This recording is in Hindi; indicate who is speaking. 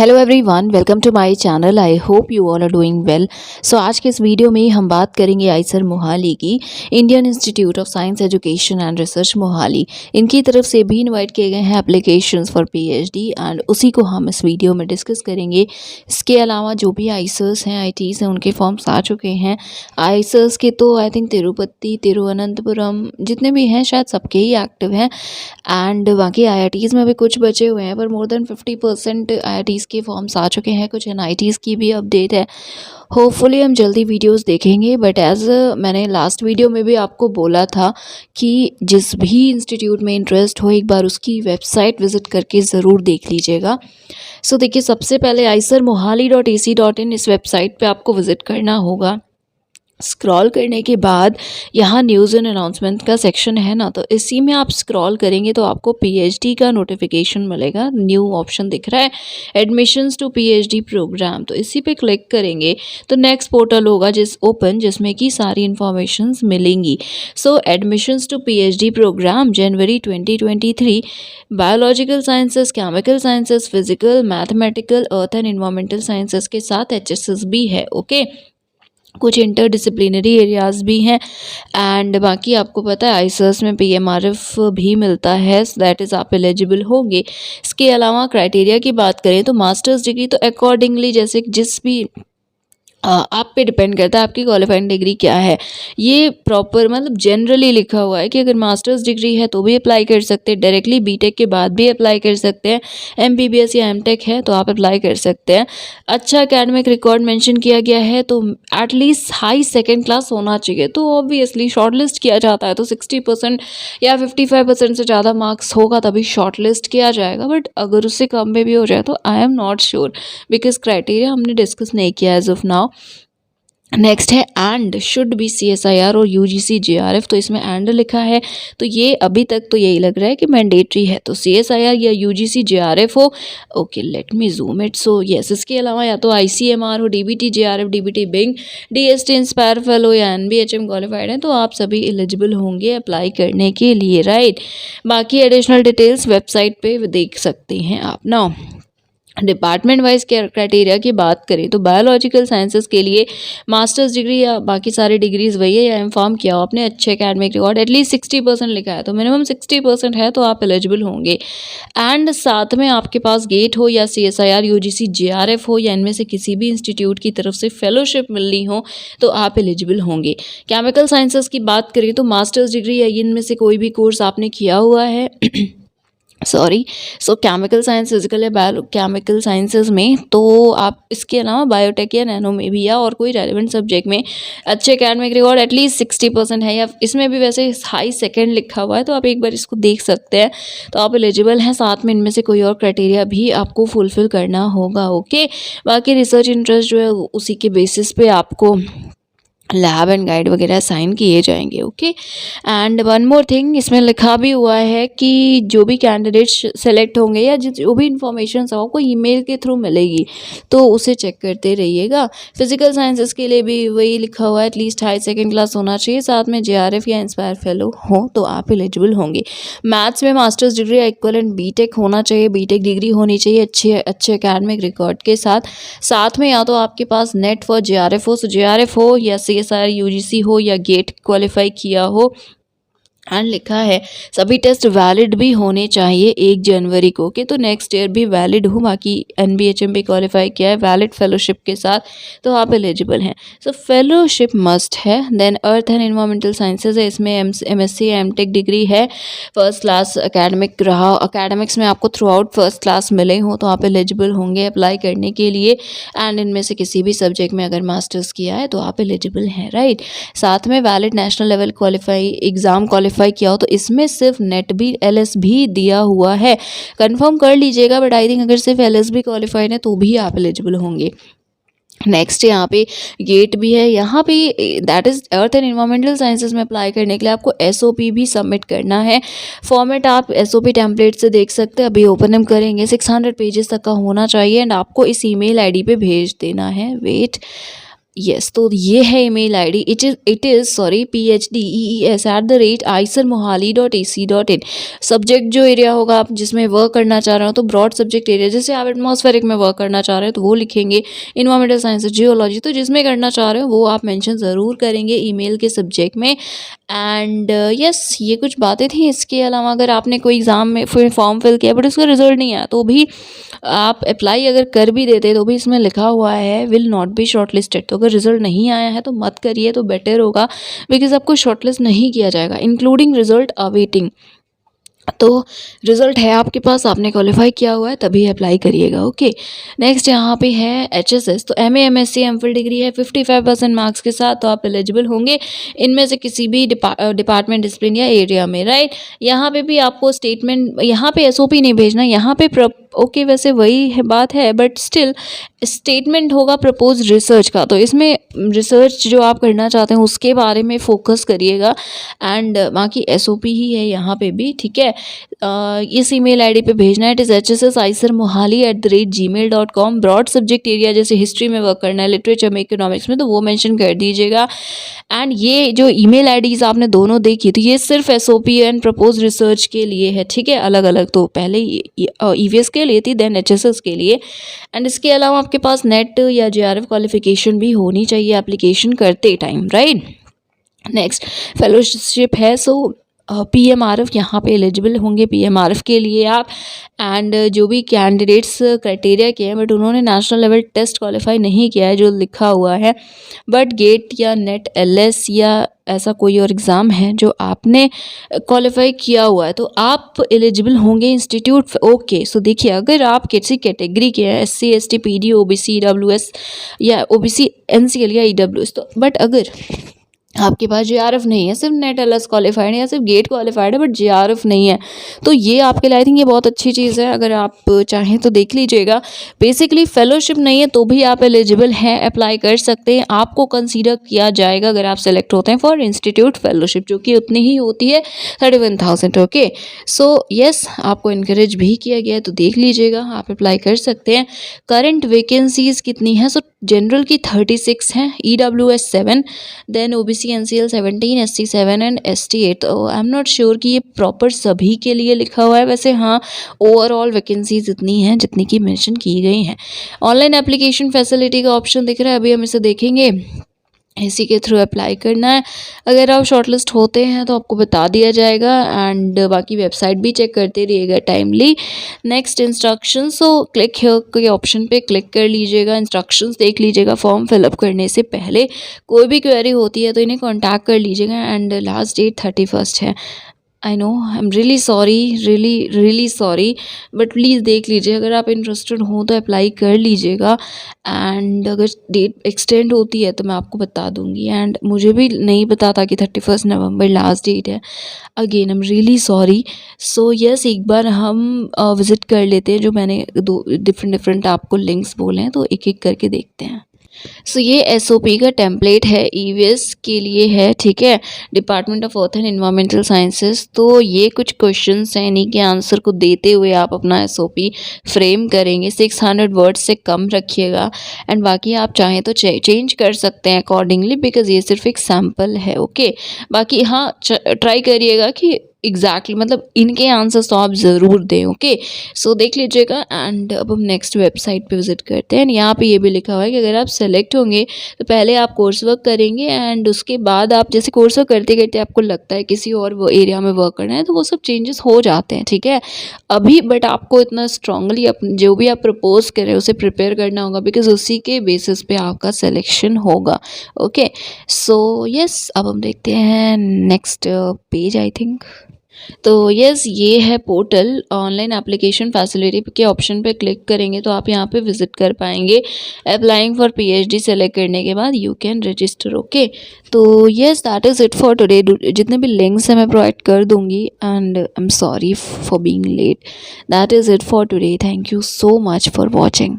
Speaker 1: Hello everyone, welcome to my channel. I hope you all are doing well. So आज के इस वीडियो में हम बात करेंगे आईसर मोहाली की, Indian institute of science education and research Mohali. इनकी तरफ से भी इनवाइट किए गए हैं एप्लीकेशंस फॉर पीएचडी एंड उसी को हम इस वीडियो में डिस्कस करेंगे। इसके अलावा जो भी आईसर्स हैं, आईटीज़ हैं, उनके फॉर्म्स आ चुके हैं। आईसर्स के तो आई थिंक तिरुपति, तिरुवनंतपुरम जितने भी हैं शायद सबके ही एक्टिव हैं एंड बाकी आईआईटीज़ में भी कुछ बचे हुए हैं, पर मोर देन 50% आईआईटीज़ के फॉर्म्स आ चुके हैं। कुछ एनआईटीज़ की भी अपडेट है। होपफुली हम जल्दी वीडियोस देखेंगे, बट एज मैंने लास्ट वीडियो में भी आपको बोला था कि जिस भी इंस्टीट्यूट में इंटरेस्ट हो एक बार उसकी वेबसाइट विजिट करके ज़रूर देख लीजिएगा। सो देखिए, सबसे पहले aisermohali.ac.in इस वेबसाइट पे आपको विज़िट करना होगा। स्क्रॉल करने के बाद यहाँ न्यूज़ एंड अनाउंसमेंट का सेक्शन है ना, तो इसी में आप स्क्रॉल करेंगे तो आपको पीएचडी का नोटिफिकेशन मिलेगा। न्यू ऑप्शन दिख रहा है, एडमिशन्स टू पीएचडी प्रोग्राम, तो इसी पे क्लिक करेंगे तो नेक्स्ट पोर्टल होगा जिसमें कि सारी इन्फॉर्मेशंस मिलेंगी। So admissions to PhD program January 2023, biological sciences, chemical sciences, physical, mathematical, earth and environmental sciences के साथ एचएसएस भी है। ओके, कुछ इंटरडिसिप्लिनरी एरियाज़ भी हैं एंड बाकी आपको पता है आईसर्स में पीएमआरएफ भी मिलता है, दैट इज़ आप एलिजिबल होंगे। इसके अलावा क्राइटेरिया की बात करें तो मास्टर्स डिग्री तो अकॉर्डिंगली जैसे जिस भी आप पे डिपेंड करता है आपकी क्वालिफाइंग डिग्री क्या है। ये प्रॉपर मतलब जनरली लिखा हुआ है कि अगर मास्टर्स डिग्री है तो भी अप्लाई कर सकते हैं, डायरेक्टली बीटेक के बाद भी अप्लाई कर सकते हैं, एमबीबीएस या एमटेक है तो आप अप्लाई कर सकते हैं। अच्छा एकेडमिक रिकॉर्ड मेंशन किया गया है तो एटलीस्ट हाई सेकेंड क्लास होना चाहिए, तो ऑब्वियसली शॉर्टलिस्ट किया जाता है तो 60% या 55% से ज़्यादा मार्क्स होगा तभी शॉर्टलिस्ट किया जाएगा। बट अगर उससे कम में भी हो जाए तो I am not sure, because criteria हमने डिस्कस नहीं किया एज ऑफ नाउ। नेक्स्ट है एंड शुड बी CSIR और UGC JRF, तो इसमें एंड लिखा है तो ये अभी तक तो यही लग रहा है कि मैंडेटरी है, तो CSIR या UGC JRF हो। Okay, let me zoom it. So yes, इसके अलावा या तो ICMR हो, DBT JRF, DBT बिंग, DST इंस्पायर फेलो या NBHM क्वालिफाइड है तो आप सभी एलिजिबल होंगे अप्लाई करने के लिए, राइट। बाकी एडिशनल डिटेल्स वेबसाइट पे देख सकते हैं आप ना। डिपार्टमेंट वाइज क्राइटेरिया की बात करें तो बायोलॉजिकल साइंसेस के लिए मास्टर्स डिग्री या बाकी सारी डिग्रीज वही है या इन्फॉर्म किया हो आपने अच्छे एकेडमिक रिकॉर्ड एटलीस्ट 60% लिखा है तो मिनिमम 60% है तो आप एलिजिबल होंगे। एंड साथ में आपके पास गेट हो या CSIR UGC JRF हो या इनमें से किसी भी इंस्टीट्यूट की तरफ से फेलोशिप मिलनी हो तो आप एलिजिबल होंगे। केमिकल साइंसेस की बात करें तो मास्टर्स डिग्री या इनमें से कोई भी कोर्स आपने किया हुआ है सो केमिकल साइंस, फिजिकल या बायो केमिकल साइंसेस में, तो आप इसके अलावा बायोटेक या नैनो में भी या और कोई रेलिवेंट सब्जेक्ट में अच्छे एकेडमिक रिकॉर्ड एटलीस्ट 60% है या इसमें भी वैसे हाई सेकेंड लिखा हुआ है तो आप एक बार इसको देख सकते हैं तो आप एलिजिबल हैं। साथ में इनमें से कोई और क्राइटेरिया भी आपको फुलफिल करना होगा। ओके, बाकी रिसर्च इंटरेस्ट जो है उसी के बेसिस पे आपको लैब एंड गाइड वगैरह साइन किए जाएंगे। Okay, and one more thing, इसमें लिखा भी हुआ है कि जो भी कैंडिडेट्स सेलेक्ट होंगे या जो भी इंफॉर्मेशन आपको ईमेल के थ्रू मिलेगी तो उसे चेक करते रहिएगा। फिजिकल साइंसेस के लिए भी वही लिखा हुआ है, एटलीस्ट हाई सेकेंड क्लास होना चाहिए, साथ में JRF या इंस्पायर फेलो हो तो आप एलिजिबल होंगे। मैथ्स में मास्टर्स डिग्री या इक्वलेंट बीटेक होना चाहिए, बीटेक डिग्री होनी चाहिए अच्छे एकेडमिक रिकॉर्ड के साथ में या तो आपके पास नेट फॉर JRF हो, JRF हो या CSIR UGC हो या गेट क्वालिफाई किया हो। एंड लिखा है सभी टेस्ट वैलिड भी होने चाहिए 1 जनवरी को के, तो नेक्स्ट ईयर भी वैलिड हो। बाकी NBHM भी क्वालिफाई किया है वैलिड फेलोशिप के साथ तो आप एलिजिबल हैं। सो फेलोशिप मस्ट है। Then earth and environmental sciences है, इसमें MSc एमटेक डिग्री है, फर्स्ट क्लास एकेडमिक रहा, एकेडमिक्स में आपको थ्रू आउट फर्स्ट क्लास मिले हो तो आप एलिजिबल होंगे अप्लाई करने के लिए। एंड इनमें से किसी भी सब्जेक्ट में अगर मास्टर्स किया है तो आप एलिजिबल हैं, राइट। साथ में valid national level qualify exam qualify किया हो तो इसमें सिर्फ नेट भी LS भी दिया हुआ है, कंफर्म कर लीजिएगा। बट आई थिंक अगर सिर्फ LS भी क्वालिफाइड है तो भी आप एलिजिबल होंगे। नेक्स्ट यहाँ पे गेट भी है, यहाँ पे that is earth and environmental sciences में अप्लाई करने के लिए आपको SOP भी सबमिट करना है। फॉर्मेट आप SOP टेम्पलेट से देख सकते हैं, अभी ओपन हम करेंगे। 600 पेजेस तक का होना चाहिए एंड आपको इस email ID पे भेज देना है। वेट, यस, तो ये है email ID. It is sorry phdees@icermohali.ac.in। Subject जो एरिया होगा आप जिसमें वर्क करना चाह रहे हो तो ब्रॉड सब्जेक्ट एरिया, जैसे आप एटमॉस्फेरिक में वर्क करना चाह रहे हो तो वो लिखेंगे, इन्वायरमेंटल साइंसेज, जियोलॉजी, तो जिसमें करना चाह रहे हो वो आप मेंशन ज़रूर करेंगे ईमेल के सब्जेक्ट में। एंड यस, ये कुछ बातें थी। इसके अलावा अगर आपने कोई एग्ज़ाम में फिर फॉर्म फिल किया बट उसका रिजल्ट नहीं आया तो भी आप अप्लाई अगर कर भी देते तो भी इसमें लिखा हुआ है विल नॉट बी शॉर्टलिस्टेड। तो अगर रिजल्ट नहीं आया है तो मत करिए, तो बेटर होगा, बिकॉज आपको शॉर्टलिस्ट नहीं किया जाएगा, इंक्लूडिंग रिजल्ट अवेटिंग। तो रिजल्ट है आपके पास, आपने क्वालिफाई किया हुआ है, तभी अप्लाई करिएगा। ओके, नेक्स्ट यहाँ पे है HSS। तो MA MSc MPhil डिग्री है 55% मार्क्स के साथ, तो आप एलिजिबल होंगे इनमें से किसी भी डिपार्टमेंट, डिसिप्लिन या एरिया में, राइट। यहाँ पे भी आपको स्टेटमेंट, यहाँ पे SOP नहीं भेजना, यहाँ पे ओके वैसे वही है, बात है, बट स्टिल स्टेटमेंट होगा प्रपोज रिसर्च का। तो इसमें रिसर्च जो आप करना चाहते हैं उसके बारे में फोकस करिएगा। एंड बाकी SOP ही है यहाँ पे भी, ठीक है। इस ईमेल आईडी पे भेजना है, it is hssicermohali@gmail.com। Broad subject area जैसे हिस्ट्री में वर्क करना है, लिटरेचर में, इकोनॉमिक्स में, तो वो मेंशन कर दीजिएगा। एंड ये जो ईमेल आईडीज़ आपने दोनों देखी तो ये सिर्फ SOP एंड प्रपोज रिसर्च के लिए है, ठीक है, अलग अलग। तो पहले EVS के लिए थी, देन HSS के लिए। एंड इसके अलावा आपके पास नेट या JRF क्वालिफिकेशन भी होनी चाहिए एप्लीकेशन करते टाइम, राइट। नेक्स्ट फेलोशिप है, सो PMRF यहाँ पे एलिजिबल होंगे PMRF के लिए आप। एंड जो भी कैंडिडेट्स क्राइटेरिया के हैं बट उन्होंने नेशनल लेवल टेस्ट क्वालिफाई नहीं किया है जो लिखा हुआ है, बट गेट या नेट LS या ऐसा कोई और एग्ज़ाम है जो आपने क्वालिफाई किया हुआ है तो आप एलिजिबल होंगे इंस्टीट्यूट। ओके, सो देखिए, अगर आप किसी कैटेगरी के हैं, SC ST PD OBC EWS या OBC NCL या EWS, तो बट अगर आपके पास JRF नहीं है, सिर्फ नेट LS क्वालिफाइड है या सिर्फ गेट क्वालिफाइड है बट JRF नहीं है, तो ये आपके लिए आई थिंक ये बहुत अच्छी चीज़ है, अगर आप चाहें तो देख लीजिएगा। बेसिकली फेलोशिप नहीं है तो भी आप एलिजिबल हैं, अप्लाई कर सकते हैं, आपको कंसीडर किया जाएगा अगर आप सेलेक्ट होते हैं फॉर इंस्टीट्यूट फेलोशिप, जो कि उतनी ही होती है 31,000। ओके, सो यस, आपको इनकरेज भी किया गया है, तो देख लीजिएगा, आप अप्लाई कर सकते हैं। करंट वैकेंसीज़ कितनी हैं? सो जनरल की 36 हैं, EWS 7, then OBC NCL 17, SC 7 and ST 8। तो आई एम नॉट श्योर कि ये प्रॉपर सभी के लिए लिखा हुआ है, वैसे हाँ, ओवरऑल वैकेंसीज इतनी हैं जितनी की मेंशन की गई हैं। ऑनलाइन एप्लीकेशन फैसिलिटी का ऑप्शन दिख रहा है, अभी हम इसे देखेंगे, इसी के थ्रू अप्लाई करना है। अगर आप शॉर्टलिस्ट होते हैं तो आपको बता दिया जाएगा। एंड बाकी वेबसाइट भी चेक करते रहिएगा timely. Next instructions, so click here के ऑप्शन पे क्लिक कर लीजिएगा, इंस्ट्रक्शंस देख लीजिएगा। फॉर्म फिलअप करने से पहले कोई भी क्वेरी होती है तो इन्हें कॉन्टैक्ट कर लीजिएगा। एंड लास्ट डेट 31 है। I know, I am really sorry, really sorry, but please देख लीजिए, अगर आप इंटरेस्टेड हो तो अप्लाई कर लीजिएगा। एंड अगर डेट एक्सटेंड होती है तो मैं आपको बता दूंगी। एंड मुझे भी नहीं पता था कि 31 नवंबर लास्ट डेट है। Again I am really sorry. So yes, एक बार हम विज़िट कर लेते हैं, जो मैंने दो डिफरेंट आपको लिंक्स बोले हैं, तो एक एक करके देखते हैं। सो ये SOP का टेम्पलेट है, EVS के लिए है, ठीक है, department of earth and environmental sciences. तो ये कुछ क्वेश्चंस हैं, इन्हीं के आंसर को देते हुए आप अपना SOP फ्रेम करेंगे। 600 वर्ड्स से कम रखिएगा। एंड बाकी आप चाहें तो चेंज कर सकते हैं अकॉर्डिंगली, बिकॉज ये सिर्फ एक सैम्पल है। ओके, बाकी हाँ, ट्राई करिएगा कि एग्जैक्टली मतलब इनके आंसर्स तो आप ज़रूर दें। ओके, सो देख लीजिएगा। एंड अब हम नेक्स्ट वेबसाइट पे विजिट करते हैं। यहाँ पे ये भी लिखा हुआ है कि अगर आप सेलेक्ट होंगे तो पहले आप कोर्स वर्क करेंगे, एंड उसके बाद आप जैसे कोर्स वर्क करते करते आपको लगता है किसी और वो एरिया में वर्क करना है तो वो सब चेंजेस हो जाते हैं, ठीक है अभी। बट आपको इतना स्ट्रांगली जो भी आप प्रपोज करें उसे प्रिपेयर करना होगा, बिकॉज उसी के बेसिस पे आपका सिलेक्शन होगा। ओके, सो यस, अब हम देखते हैं नेक्स्ट पेज आई थिंक। तो यस, ये है पोर्टल। ऑनलाइन एप्लीकेशन फैसिलिटी के ऑप्शन पे क्लिक करेंगे तो आप यहाँ पे विजिट कर पाएंगे। अप्लाइंग फॉर PhD सेलेक्ट करने के बाद यू कैन रजिस्टर। ओके, तो yes, that is it for today. जितने भी लिंक्स हैं मैं प्रोवाइड कर दूँगी। And I am sorry for being late. That is it for today. Thank you so much for watching.